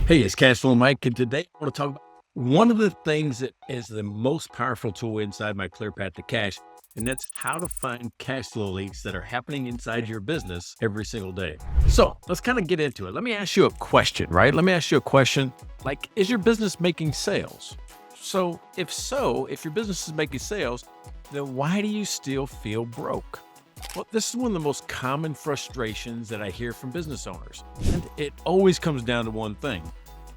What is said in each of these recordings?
Hey, it's Cashflow Mike, and today I want to talk about one of the things that is the most powerful tool inside my Clear Path to Cash, and that's how to find cash flow leaks that are happening inside your business every single day. So let's kind of get into it. Let me ask you a question, right? Let me ask you a question like, is your business making sales? So, if your business is making sales, then why do you still feel broke? Well, this is one of the most common frustrations that I hear from business owners. And it always comes down to one thing.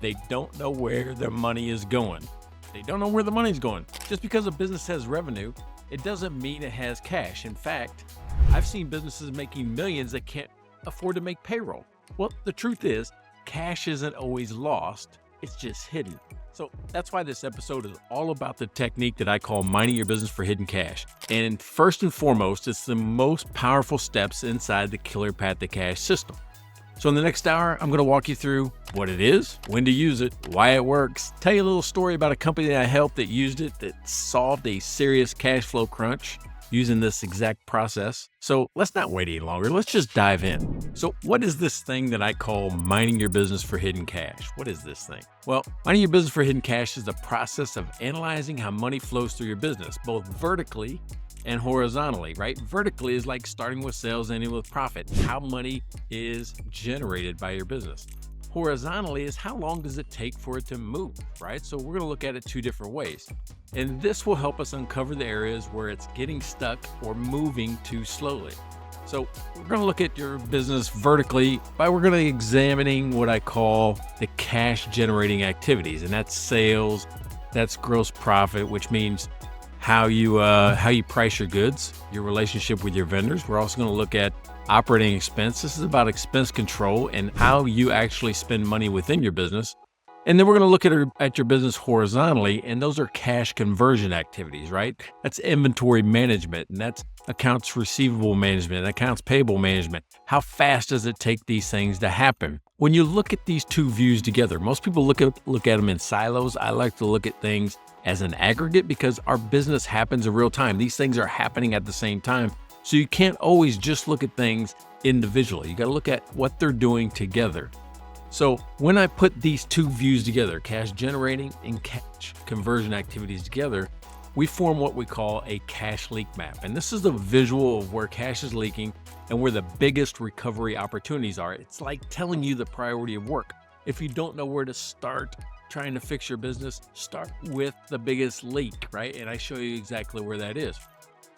They don't know where their money is going. They don't know where the money's going. Just because a business has revenue, it doesn't mean it has cash. In fact, I've seen businesses making millions that can't afford to make payroll. Well, the truth is, cash isn't always lost. It's just hidden. So that's why this episode is all about the technique that I call mining your business for hidden cash. And first and foremost, it's the most powerful steps inside the Clear Path to Cash system. So in the next hour, I'm going to walk you through what it is, when to use it, why it works, tell you a little story about a company that I helped that used it, that solved a serious cash flow crunch using this exact process. So let's not wait any longer. Let's just dive in. So what is this thing that I call mining your business for hidden cash? What is this thing? Well, mining your business for hidden cash is the process of analyzing how money flows through your business, both vertically and horizontally, right? Vertically is like starting with sales, ending with profit. How money is generated by your business. Horizontally is how long does it take for it to move, right? So we're gonna look at it two different ways. And this will help us uncover the areas where it's getting stuck or moving too slowly. So we're gonna look at your business vertically we're gonna be examining what I call the cash generating activities. And that's sales, that's gross profit, which means how you price your goods, your relationship with your vendors. We're also gonna look at operating expense. This is about expense control and how you actually spend money within your business. And then we're going to look at your business horizontally, and those are cash conversion activities, right? That's inventory management, and that's accounts receivable management, and accounts payable management. How fast does it take these things to happen? When you look at these two views together, most people look at them in silos. I like to look at things as an aggregate because our business happens in real time. These things are happening at the same time. So you can't always just look at things individually. You got to look at what they're doing together. So when I put these two views together, cash generating and cash conversion activities together, we form what we call a cash leak map. And this is the visual of where cash is leaking and where the biggest recovery opportunities are. It's like telling you the priority of work. If you don't know where to start trying to fix your business, start with the biggest leak, right? And I show you exactly where that is.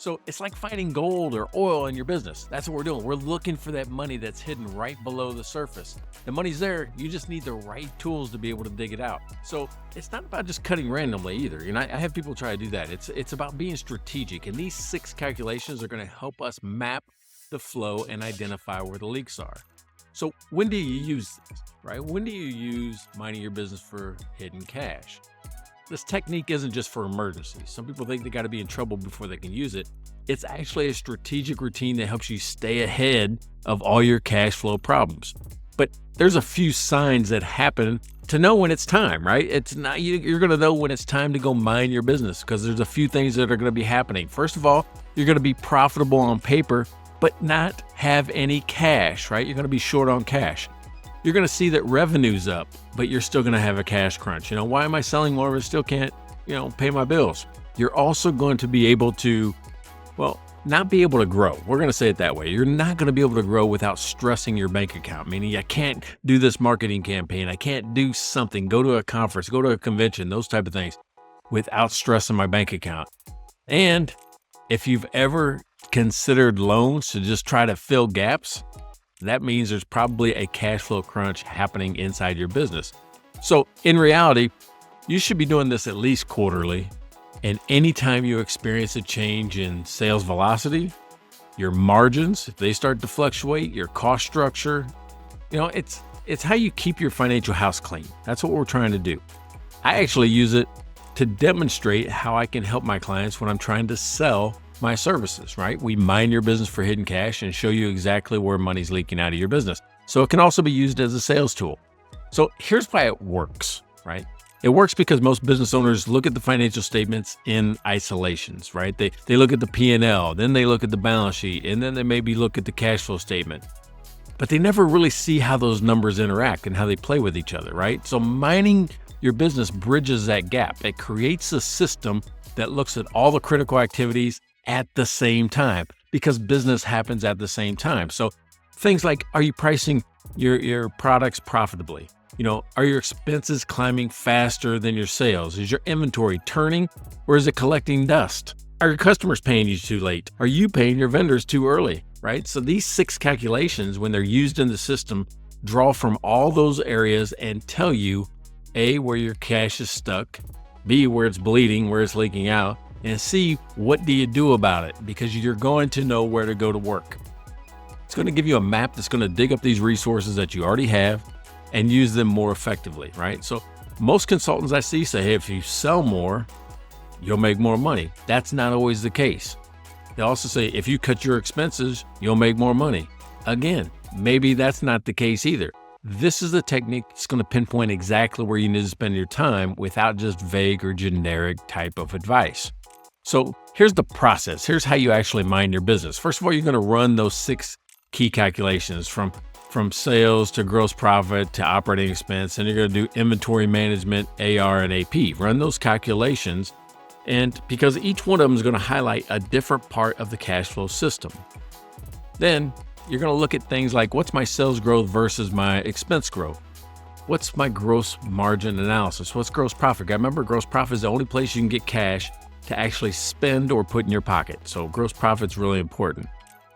So it's like finding gold or oil in your business. That's what we're doing. We're looking for that money that's hidden right below the surface. The money's there. You just need the right tools to be able to dig it out. So it's not about just cutting randomly either. I have people try to do that. It's about being strategic. And these 6 calculations are going to help us map the flow and identify where the leaks are. So when do you use this, right? When do you use mining your business for hidden cash? This technique isn't just for emergencies. Some people think they got to be in trouble before they can use it. It's actually a strategic routine that helps you stay ahead of all your cash flow problems. But there's a few signs that happen to know when it's time, right? It's not you're going to know when it's time to go mine your business because there's a few things that are going to be happening. First of all, you're going to be profitable on paper, but not have any cash, right? You're going to be short on cash. You're going to see that revenue's up, but you're still going to have a cash crunch. Why am I selling more if I still can't, pay my bills? You're also going to be able to, not be able to grow. We're going to say it that way. You're not going to be able to grow without stressing your bank account, meaning I can't do this marketing campaign. I can't do something, go to a conference, go to a convention, those type of things without stressing my bank account. And if you've ever considered loans to just try to fill gaps, that means there's probably a cash flow crunch happening inside your business. So in reality, you should be doing this at least quarterly. And anytime you experience a change in sales velocity, your margins, if they start to fluctuate, your cost structure, it's how you keep your financial house clean. That's what we're trying to do. I actually use it to demonstrate how I can help my clients when I'm trying to sell my services, right? We mine your business for hidden cash and show you exactly where money's leaking out of your business. So it can also be used as a sales tool. So here's why it works, right? It works because most business owners look at the financial statements in isolations, right? They look at the P&L, then they look at the balance sheet, and then they maybe look at the cash flow statement. but they never really see how those numbers interact and how they play with each other, right? So mining your business bridges that gap. It creates a system that looks at all the critical activities at the same time, because business happens at the same time. So things like, are you pricing your products profitably? Are your expenses climbing faster than your sales? Is your inventory turning, or is it collecting dust? Are your customers paying you too late? Are you paying your vendors too early, right? So these 6 calculations, when they're used in the system, draw from all those areas and tell you, A, where your cash is stuck, B, where it's bleeding, where it's leaking out, and C, what do you do about it? Because you're going to know where to go to work. It's going to give you a map that's going to dig up these resources that you already have and use them more effectively, right? So most consultants I see say, hey, if you sell more, you'll make more money. That's not always the case. They also say, if you cut your expenses, you'll make more money. Again, maybe that's not the case either. This is a technique that's going to pinpoint exactly where you need to spend your time without just vague or generic type of advice. So here's the process. Here's how you actually mind your business. First of all, you're going to run those 6 key calculations from sales to gross profit to operating expense, and you're going to do inventory management, AR, and AP. Run those calculations, and because each one of them is going to highlight a different part of the cash flow system. Then you're going to look at things like, what's my sales growth versus my expense growth? What's my gross margin analysis? What's gross profit? Remember, gross profit is the only place you can get cash to actually spend or put in your pocket. So gross profit's really important.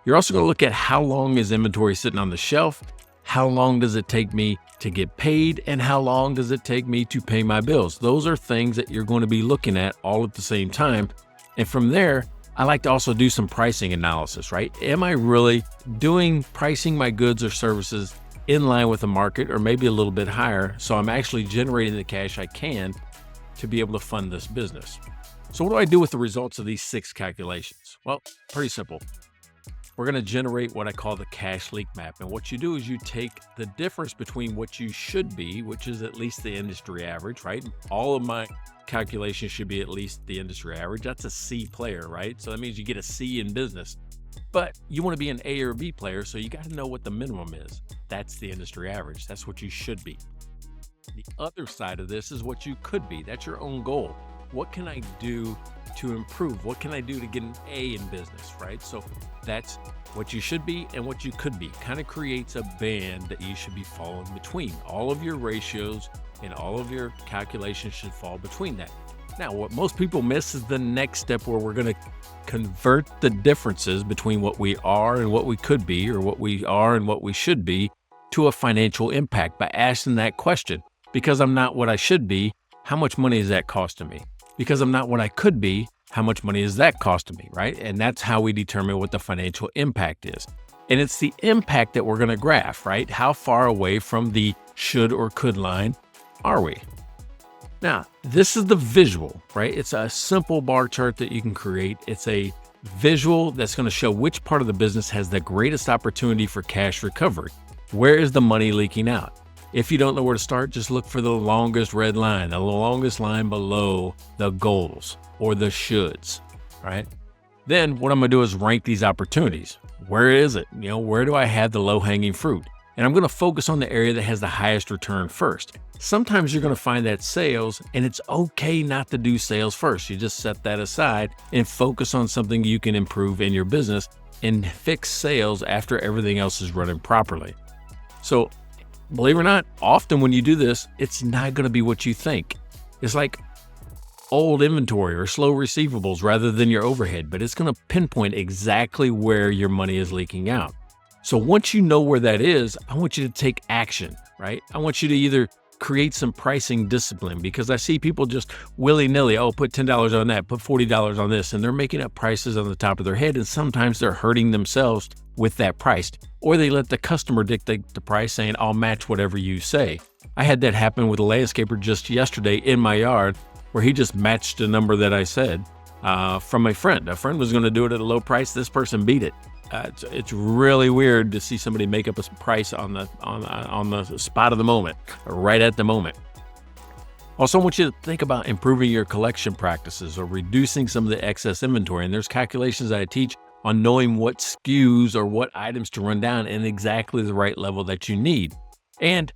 You're also going to look at how long is inventory sitting on the shelf, how long does it take me to get paid, and how long does it take me to pay my bills. Those are things that you're going to be looking at all at the same time. And from there, I like to also do some pricing analysis, right? Am I really pricing my goods or services in line with the market, or maybe a little bit higher, so I'm actually generating the cash I can to be able to fund this business? So what do I do with the results of these 6 calculations? Well, pretty simple. We're going to generate what I call the cash leak map. And what you do is you take the difference between what you should be, which is at least the industry average, right? All of my calculations should be at least the industry average. That's a C player, right? So that means you get a C in business. But you want to be an A or B player, so you got to know what the minimum is. That's the industry average. That's what you should be. The other side of this is what you could be. That's your own goal. What can I do to improve? What can I do to get an A in business, right? So that's what you should be and what you could be. Kind of creates a band that you should be falling between. All of your ratios and all of your calculations should fall between that. Now, what most people miss is the next step, where we're going to convert the differences between what we are and what we could be, or what we are and what we should be, to a financial impact by asking that question. Because I'm not what I should be, how much money is that costing me? Because I'm not what I could be, how much money is that costing me, right? And that's how we determine what the financial impact is. And it's the impact that we're going to graph, right? How far away from the should or could line are we? Now, this is the visual, right? It's a simple bar chart that you can create. It's a visual that's going to show which part of the business has the greatest opportunity for cash recovery. Where is the money leaking out? If you don't know where to start, just look for the longest red line, the longest line below the goals or the shoulds, right? Then what I'm going to do is rank these opportunities. Where is it? Where do I have the low-hanging fruit? And I'm going to focus on the area that has the highest return first. Sometimes you're going to find that sales, and it's okay not to do sales first. You just set that aside and focus on something you can improve in your business and fix sales after everything else is running properly. So believe it or not, often when you do this, it's not going to be what you think. It's like old inventory or slow receivables rather than your overhead, but it's going to pinpoint exactly where your money is leaking out. So once you know where that is, I want you to take action, right? I want you to either create some pricing discipline, because I see people just willy-nilly, put $10 on that, put $40 on this, and they're making up prices on the top of their head, and sometimes they're hurting themselves with that price. Or they let the customer dictate the price, saying, I'll match whatever you say. I had that happen with a landscaper just yesterday in my yard, where he just matched a number that I said from a friend. A friend was going to do it at a low price. This person beat it. It's really weird to see somebody make up a price on the spot of the moment, right at the moment. Also, I want you to think about improving your collection practices or reducing some of the excess inventory. And there's calculations that I teach on knowing what SKUs or what items to run down in exactly the right level that you need. And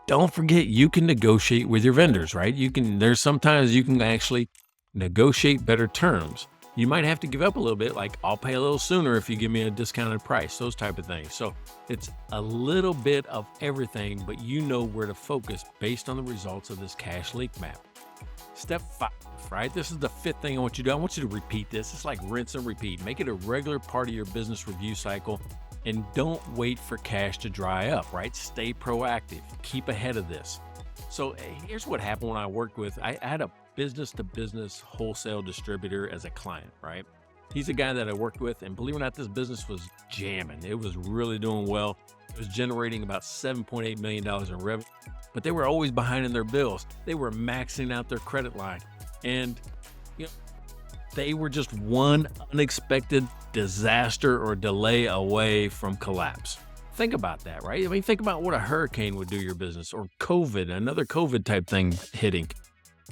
don't forget, you can negotiate with your vendors, right? There's sometimes you can actually negotiate better terms. You might have to give up a little bit, like I'll pay a little sooner if you give me a discounted price, those type of things. So it's a little bit of everything, but you know where to focus based on the results of this cash leak map. Step 5, right? This is the 5th thing I want you to do. I want you to repeat this. It's like rinse and repeat. Make it a regular part of your business review cycle, and don't wait for cash to dry up, right? Stay proactive. Keep ahead of this. So here's what happened when I had a business-to-business wholesale distributor as a client, right? He's a guy that I worked with, and believe it or not, this business was jamming. It was really doing well. It was generating about $7.8 million in revenue, but they were always behind in their bills. They were maxing out their credit line, and they were just one unexpected disaster or delay away from collapse. Think about that, right? I mean, think about what a hurricane would do to your business, or COVID, another COVID type thing hitting.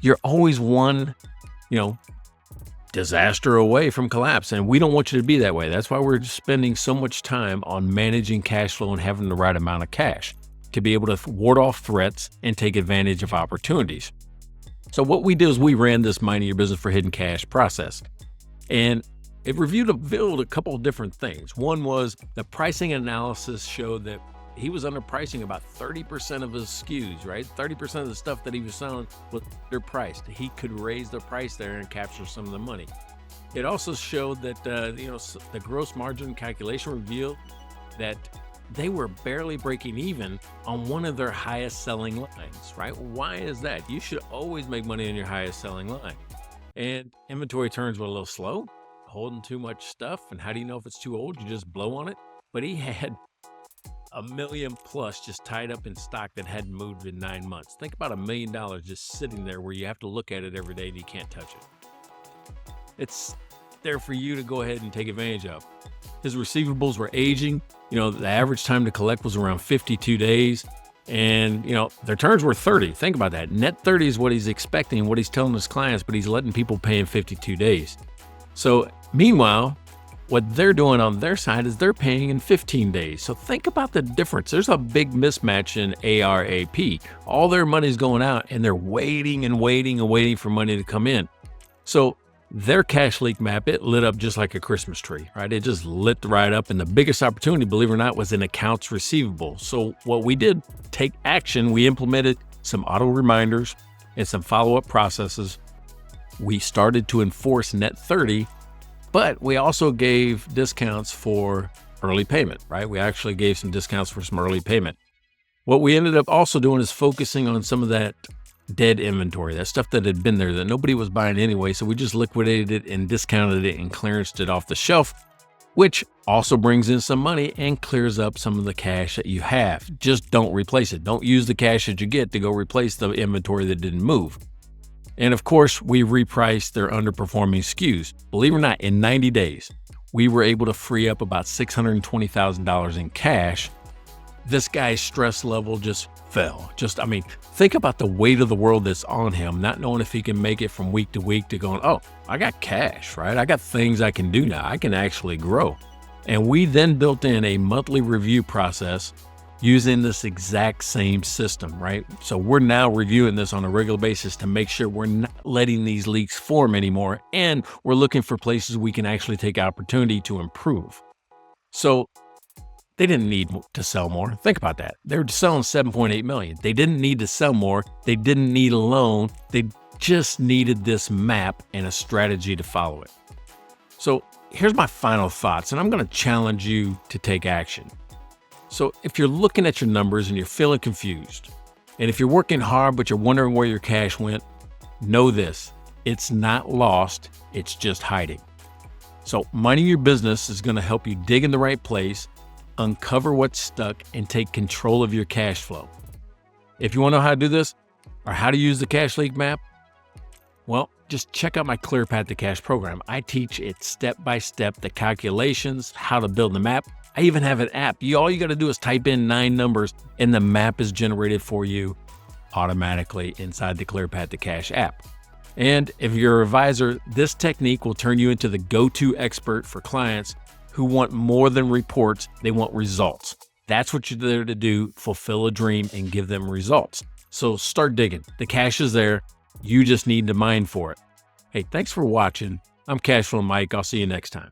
You're always one, disaster away from collapse. And we don't want you to be that way. That's why we're spending so much time on managing cash flow and having the right amount of cash to be able to ward off threats and take advantage of opportunities. So what we did is we ran this Minding Your Business for Hidden Cash process. And it revealed a couple of different things. One was the pricing analysis showed that he was underpricing about 30% of his SKUs, right? 30% of the stuff that he was selling was underpriced. He could raise the price there and capture some of the money. It also showed that, the gross margin calculation revealed that they were barely breaking even on one of their highest selling lines, right? Why is that? You should always make money on your highest selling line. And inventory turns were a little slow, holding too much stuff. And how do you know if it's too old? You just blow on it. But he had $1 million plus just tied up in stock that hadn't moved in 9 months. Think about $1 million just sitting there where you have to look at it every day and you can't touch it. It's there for you to go ahead and take advantage of. His receivables were aging. The average time to collect was around 52 days. And, their turns were 30. Think about that. Net 30 is what he's expecting, what he's telling his clients, but he's letting people pay in 52 days. So meanwhile, what they're doing on their side is they're paying in 15 days. So think about the difference. There's a big mismatch in ARAP. All their money's going out and they're waiting and waiting and waiting for money to come in. So their cash leak map, it lit up just like a Christmas tree, right? It just lit right up. And the biggest opportunity, believe it or not, was in accounts receivable. So what we did, take action. We implemented some auto reminders and some follow-up processes. We started to enforce net 30, but we also gave discounts for early payment, right? We actually gave some discounts for some early payment. What we ended up also doing is focusing on some of that dead inventory, that stuff that had been there that nobody was buying anyway. So we just liquidated it and discounted it and clearanced it off the shelf, which also brings in some money and clears up some of the cash that you have. Just don't replace it. Don't use the cash that you get to go replace the inventory that didn't move. And of course, we repriced their underperforming SKUs. Believe it or not, in 90 days, we were able to free up about $620,000 in cash. This guy's stress level just fell. Think about the weight of the world that's on him, not knowing if he can make it from week to week to going, oh, I got cash, right? I got things I can do now. I can actually grow. And we then built in a monthly review process using this exact same system, right? So we're now reviewing this on a regular basis to make sure we're not letting these leaks form anymore. And we're looking for places we can actually take opportunity to improve. So they didn't need to sell more. Think about that. They were selling $7.8 million. They didn't need to sell more. They didn't need a loan. They just needed this map and a strategy to follow it. So here's my final thoughts, and I'm going to challenge you to take action. So if you're looking at your numbers and you're feeling confused, and if you're working hard but you're wondering where your cash went, know this: it's not lost, it's just hiding. So minding your business is going to help you dig in the right place, uncover what's stuck, and take control of your cash flow. If you want to know how to do this or how to use the cash leak map, well, just check out my Clear Path to Cash program. I teach it step by step, the calculations, how to build the map. I even have an app. All you got to do is type in 9 numbers and the map is generated for you automatically inside the Clear Path to Cash app. And if you're a advisor, this technique will turn you into the go-to expert for clients who want more than reports. They want results. That's what you're there to do, fulfill a dream and give them results. So start digging. The cash is there. You just need to mine for it. Hey, thanks for watching. I'm Cashflow Mike. I'll see you next time.